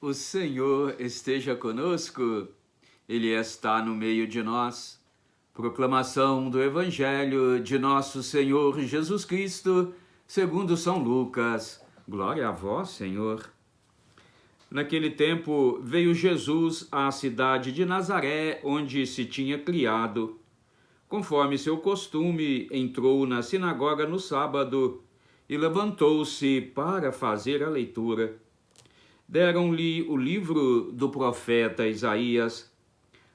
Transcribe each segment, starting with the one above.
O Senhor esteja conosco, Ele está no meio de nós. Proclamação do Evangelho de Nosso Senhor Jesus Cristo, segundo São Lucas. Glória a vós, Senhor. Naquele tempo veio Jesus à cidade de Nazaré, onde se tinha criado. Conforme seu costume, entrou na sinagoga no sábado e levantou-se para fazer a leitura. Deram-lhe o livro do profeta Isaías.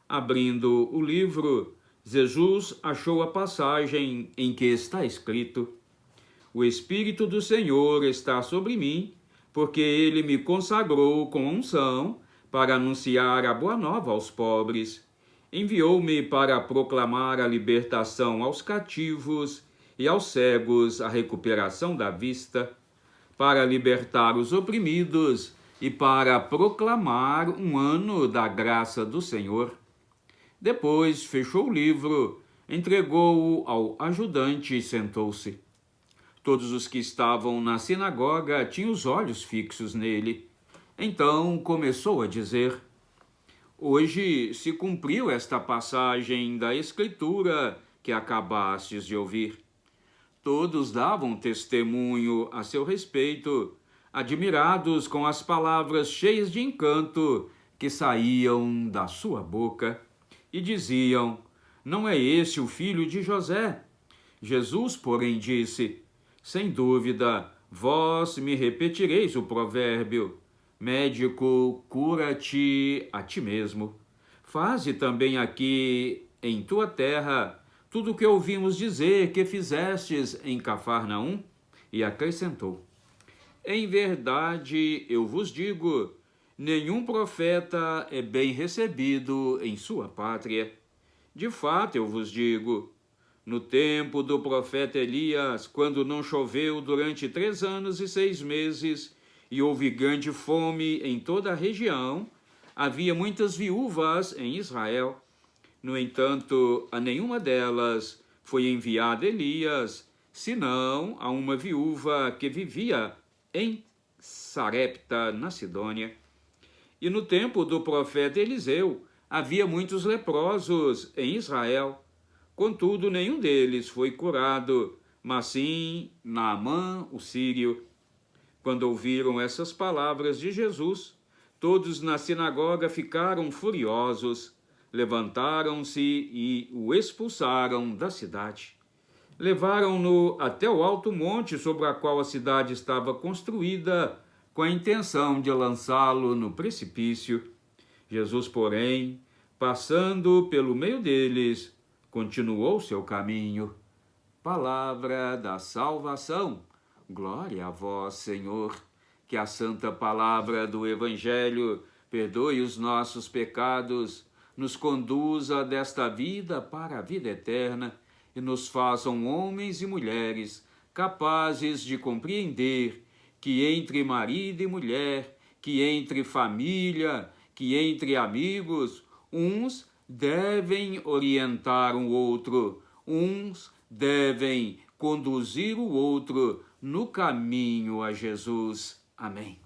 Abrindo o livro, Jesus achou a passagem em que está escrito: O Espírito do Senhor está sobre mim, porque ele me consagrou com unção para anunciar a boa nova aos pobres. Enviou-me para proclamar a libertação aos cativos e aos cegos a recuperação da vista, para libertar os oprimidos e para proclamar um ano da graça do Senhor. Depois fechou o livro, entregou-o ao ajudante e sentou-se. Todos os que estavam na sinagoga tinham os olhos fixos nele. Então começou a dizer: Hoje se cumpriu esta passagem da Escritura que acabastes de ouvir. Todos davam testemunho a seu respeito, admirados com as palavras cheias de encanto que saíam da sua boca, e diziam: Não é esse o filho de José? Jesus, porém, disse: Sem dúvida, vós me repetireis o provérbio: Médico, cura-te a ti mesmo. Faze também aqui em tua terra tudo o que ouvimos dizer que fizestes em Cafarnaum. E acrescentou: Em verdade, eu vos digo, nenhum profeta é bem recebido em sua pátria. De fato, eu vos digo, no tempo do profeta Elias, quando não choveu durante 3 anos e 6 meses, e houve grande fome em toda a região, havia muitas viúvas em Israel. No entanto, a nenhuma delas foi enviado Elias, senão a uma viúva que vivia em Sarepta, na Sidônia. E no tempo do profeta Eliseu, havia muitos leprosos em Israel. Contudo, nenhum deles foi curado, mas sim Naamã, o sírio. Quando ouviram essas palavras de Jesus, todos na sinagoga ficaram furiosos, levantaram-se e o expulsaram da cidade. Levaram-no até o alto monte sobre a qual a cidade estava construída, com a intenção de lançá-lo no precipício. Jesus, porém, passando pelo meio deles, continuou seu caminho. Palavra da salvação. Glória a vós, Senhor. Que a santa palavra do Evangelho perdoe os nossos pecados, nos conduza desta vida para a vida eterna e nos façam homens e mulheres capazes de compreender que entre marido e mulher, que entre família, que entre amigos, uns devem orientar o outro, uns devem conduzir o outro no caminho a Jesus. Amém.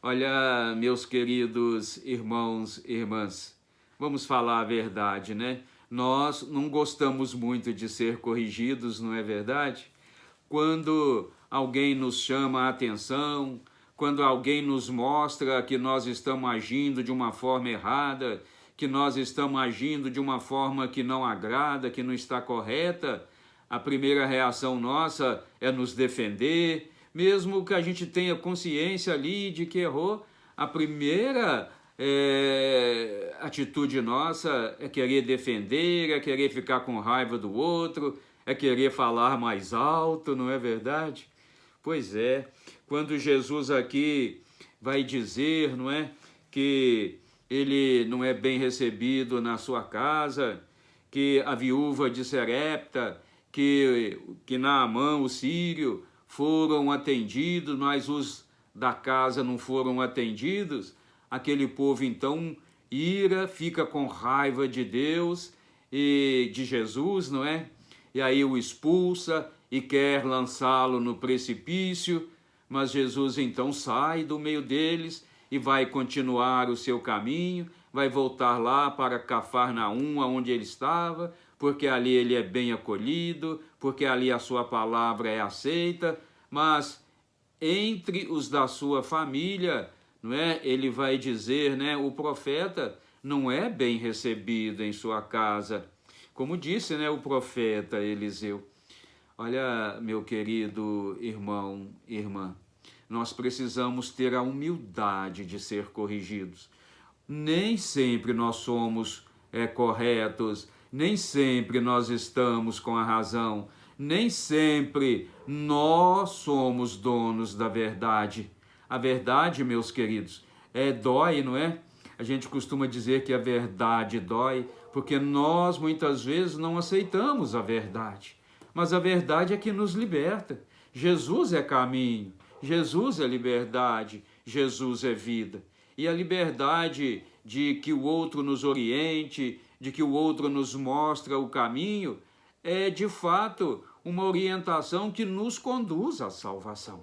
Olha, meus queridos irmãos e irmãs, vamos falar a verdade, né? Nós não gostamos muito de ser corrigidos, não é verdade? Quando alguém nos chama a atenção, quando alguém nos mostra que nós estamos agindo de uma forma errada, que nós estamos agindo de uma forma que não agrada, que não está correta, a primeira reação nossa é nos defender, mesmo que a gente tenha consciência ali de que errou. A primeira atitude nossa é querer defender, é querer ficar com raiva do outro, é querer falar mais alto, não é verdade? Pois é, quando Jesus aqui vai dizer, não é, que ele não é bem recebido na sua casa, que a viúva de Sarepta, que Naamã, o sírio, foram atendidos, mas os da casa não foram atendidos, aquele povo então fica com raiva de Deus e de Jesus, não é? E aí o expulsa e quer lançá-lo no precipício, mas Jesus então sai do meio deles e vai continuar o seu caminho, vai voltar lá para Cafarnaum, onde ele estava, porque ali ele é bem acolhido, porque ali a sua palavra é aceita, mas entre os da sua família, não é? Ele vai dizer, né, o profeta não é bem recebido em sua casa. Como disse, né, o profeta Eliseu. Olha, meu querido irmão, irmã, nós precisamos ter a humildade de ser corrigidos. Nem sempre nós somos corretos, nem sempre nós estamos com a razão, nem sempre nós somos donos da verdade. A verdade, meus queridos, dói, não é? A gente costuma dizer que a verdade dói, porque nós muitas vezes não aceitamos a verdade. Mas a verdade é que nos liberta. Jesus é caminho, Jesus é liberdade, Jesus é vida. E a liberdade de que o outro nos oriente, de que o outro nos mostre o caminho, é de fato uma orientação que nos conduz à salvação.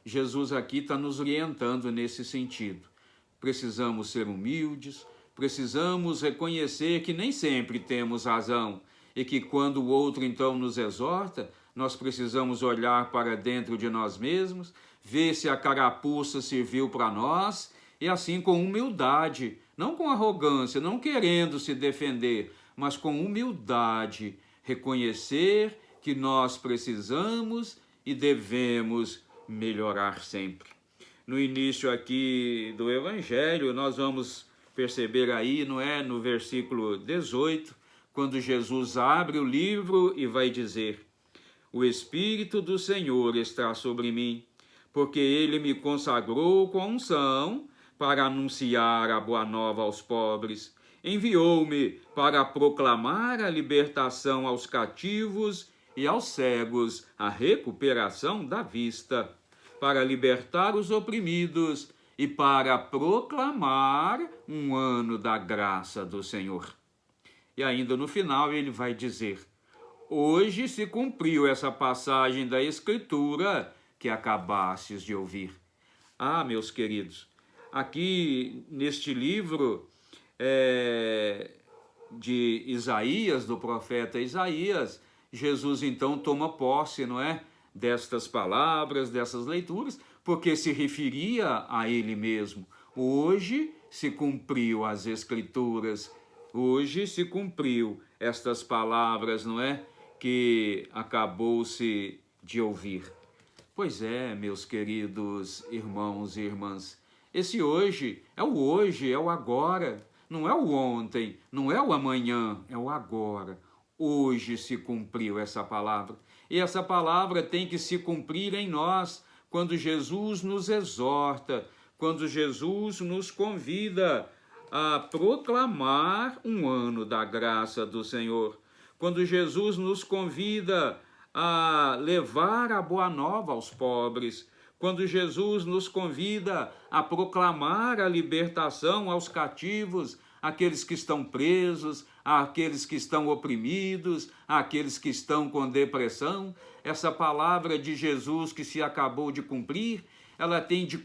Jesus aqui está nos orientando nesse sentido. Precisamos ser humildes, precisamos reconhecer que nem sempre temos razão e que quando o outro então nos exorta, nós precisamos olhar para dentro de nós mesmos, ver se a carapuça serviu para nós e assim com humildade, não com arrogância, não querendo se defender, mas com humildade, reconhecer que nós precisamos e devemos melhorar sempre. No início aqui do Evangelho, nós vamos perceber aí, não é, no versículo 18, quando Jesus abre o livro e vai dizer: o Espírito do Senhor está sobre mim, porque ele me consagrou com unção para anunciar a boa nova aos pobres. Enviou-me para proclamar a libertação aos cativos e aos cegos, a recuperação da vista, para libertar os oprimidos e para proclamar um ano da graça do Senhor. E ainda no final ele vai dizer: hoje se cumpriu essa passagem da Escritura que acabastes de ouvir. Ah, meus queridos, aqui neste livro de Isaías, do profeta Isaías, Jesus então toma posse, não é, destas palavras, dessas leituras, porque se referia a ele mesmo. Hoje se cumpriu as Escrituras, hoje se cumpriu estas palavras, não é, que acabou-se de ouvir. Pois é, meus queridos irmãos e irmãs, esse hoje, é o agora, não é o ontem, não é o amanhã, é o agora. Hoje se cumpriu essa palavra. E essa palavra tem que se cumprir em nós, quando Jesus nos exorta, quando Jesus nos convida a proclamar um ano da graça do Senhor, quando Jesus nos convida a levar a boa nova aos pobres, quando Jesus nos convida a proclamar a libertação aos cativos, aqueles que estão presos, aqueles que estão oprimidos, aqueles que estão com depressão. Essa palavra de Jesus que se acabou de cumprir, ela tem de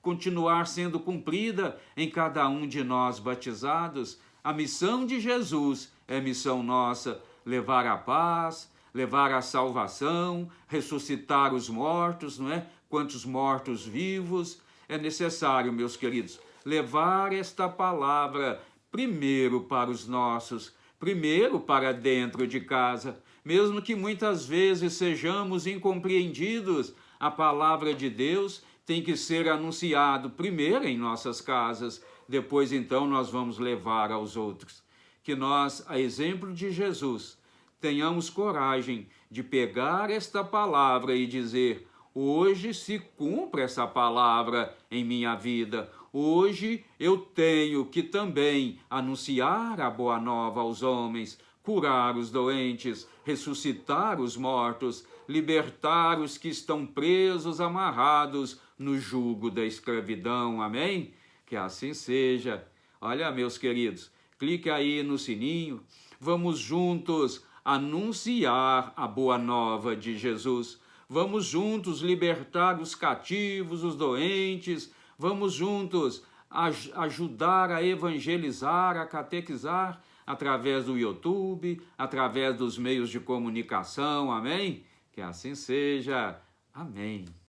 continuar sendo cumprida em cada um de nós batizados. A missão de Jesus é missão nossa: levar a paz, levar a salvação, ressuscitar os mortos, não é? Quantos mortos vivos. É necessário, meus queridos, levar esta palavra primeiro para os nossos, primeiro para dentro de casa, mesmo que muitas vezes sejamos incompreendidos. A palavra de Deus tem que ser anunciado primeiro em nossas casas, depois então nós vamos levar aos outros. Que nós, a exemplo de Jesus, tenhamos coragem de pegar esta palavra e dizer: hoje se cumpre essa palavra em minha vida. Hoje eu tenho que também anunciar a boa nova aos homens, curar os doentes, ressuscitar os mortos, libertar os que estão presos, amarrados no jugo da escravidão. Amém? Que assim seja. Olha, meus queridos, clique aí no sininho. Vamos juntos anunciar a boa nova de Jesus. Vamos juntos libertar os cativos, os doentes. Vamos juntos ajudar a evangelizar, a catequizar, através do YouTube, através dos meios de comunicação, amém? Que assim seja, amém.